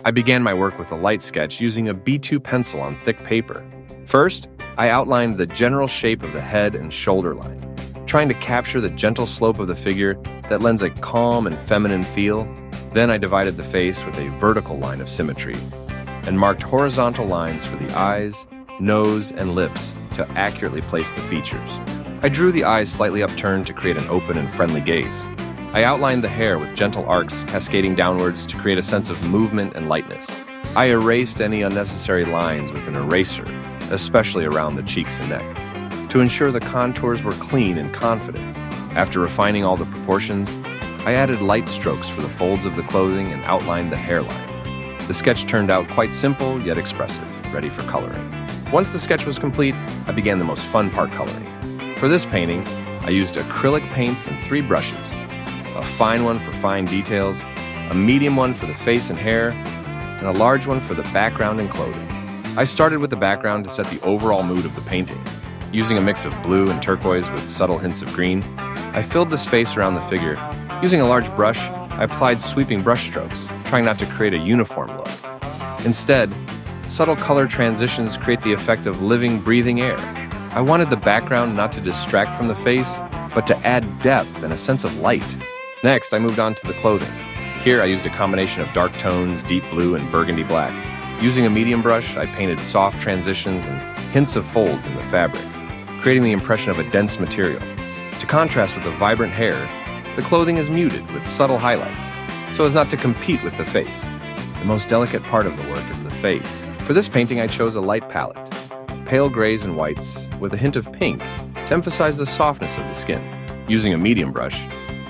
I began my work with a light sketch using a B2 pencil on thick paper. First, I outlined the general shape of the head and shoulder line, trying to capture the gentle slope of the figure that lends a calm and feminine feel. Then I divided the face with a vertical line of symmetry and marked horizontal lines for the eyes, nose, and lips to accurately place the features. I drew the eyes slightly upturned to create an open and friendly gaze. I outlined the hair with gentle arcs cascading downwards to create a sense of movement and lightness. I erased any unnecessary lines with an eraser, especially around the cheeks and neck, to ensure the contours were clean and confident. After refining all the proportions, I added light strokes for the folds of the clothing and outlined the hairline. The sketch turned out quite simple yet expressive, ready for coloring. Once the sketch was complete, I began the most fun part, coloring. For this painting, I used acrylic paints and 3 brushes, a fine one for fine details, a medium one for the face and hair, and a large one for the background and clothing. I started with the background to set the overall mood of the painting. Using a mix of blue and turquoise with subtle hints of green, I filled the space around the figure. Using a large brush, I applied sweeping brush strokes, trying not to create a uniform look. Instead, subtle color transitions create the effect of living, breathing air. I wanted the background not to distract from the face, but to add depth and a sense of light. Next, I moved on to the clothing. Here, I used a combination of dark tones, deep blue, and burgundy black. Using a medium brush, I painted soft transitions and hints of folds in the fabric, creating the impression of a dense material. To contrast with the vibrant hair, the clothing is muted with subtle highlights, so as not to compete with the face. The most delicate part of the work is the face. For this painting, I chose a light palette, pale grays and whites, with a hint of pink to emphasize the softness of the skin. Using a medium brush,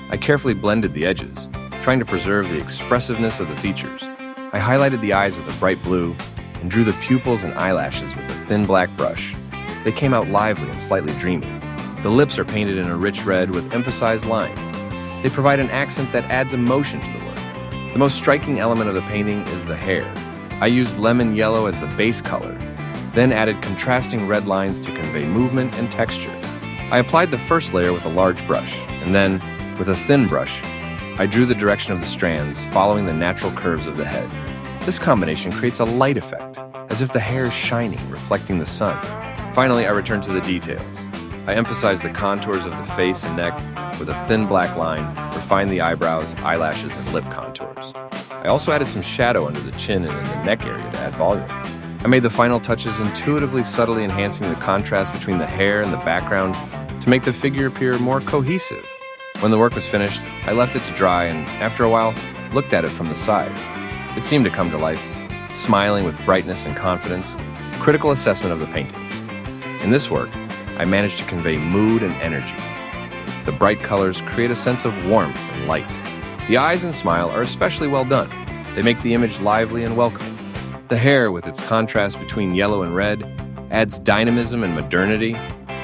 I carefully blended the edges, trying to preserve the expressiveness of the features. I highlighted the eyes with a bright blue and drew the pupils and eyelashes with a thin black brush. They came out lively and slightly dreamy. The lips are painted in a rich red with emphasized lines. They provide an accent that adds emotion to the work. The most striking element of the painting is the hair. I used lemon yellow as the base color, then added contrasting red lines to convey movement and texture. I applied the first layer with a large brush, and then, with a thin brush, I drew the direction of the strands, following the natural curves of the head. This combination creates a light effect, as if the hair is shining, reflecting the sun. Finally, I returned to the details. I emphasized the contours of the face and neck with a thin black line, refined the eyebrows, eyelashes, and lip contours. I also added some shadow under the chin and in the neck area to add volume. I made the final touches intuitively, subtly enhancing the contrast between the hair and the background to make the figure appear more cohesive. When the work was finished, I left it to dry and, after a while, looked at it from the side. It seemed to come to life, smiling with brightness and confidence. Critical assessment of the painting. In this work, I managed to convey mood and energy. The bright colors create a sense of warmth and light. The eyes and smile are especially well done. They make the image lively and welcoming. The hair, with its contrast between yellow and red, adds dynamism and modernity.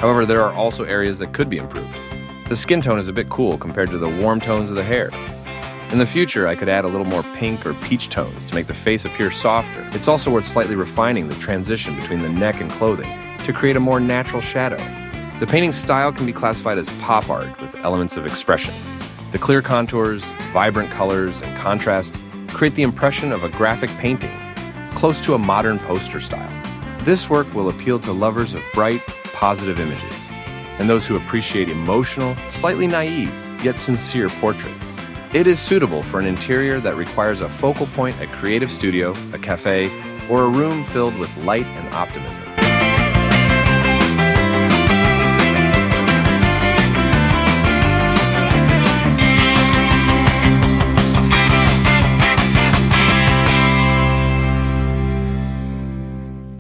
However, there are also areas that could be improved. The skin tone is a bit cool compared to the warm tones of the hair. In the future, I could add a little more pink or peach tones to make the face appear softer. It's also worth slightly refining the transition between the neck and clothing to create a more natural shadow. The painting's style can be classified as pop art with elements of expression. The clear contours, vibrant colors, and contrast create the impression of a graphic painting, close to a modern poster style. This work will appeal to lovers of bright, positive images, and those who appreciate emotional, slightly naive, yet sincere portraits. It is suitable for an interior that requires a focal point, a creative studio, a cafe, or a room filled with light and optimism.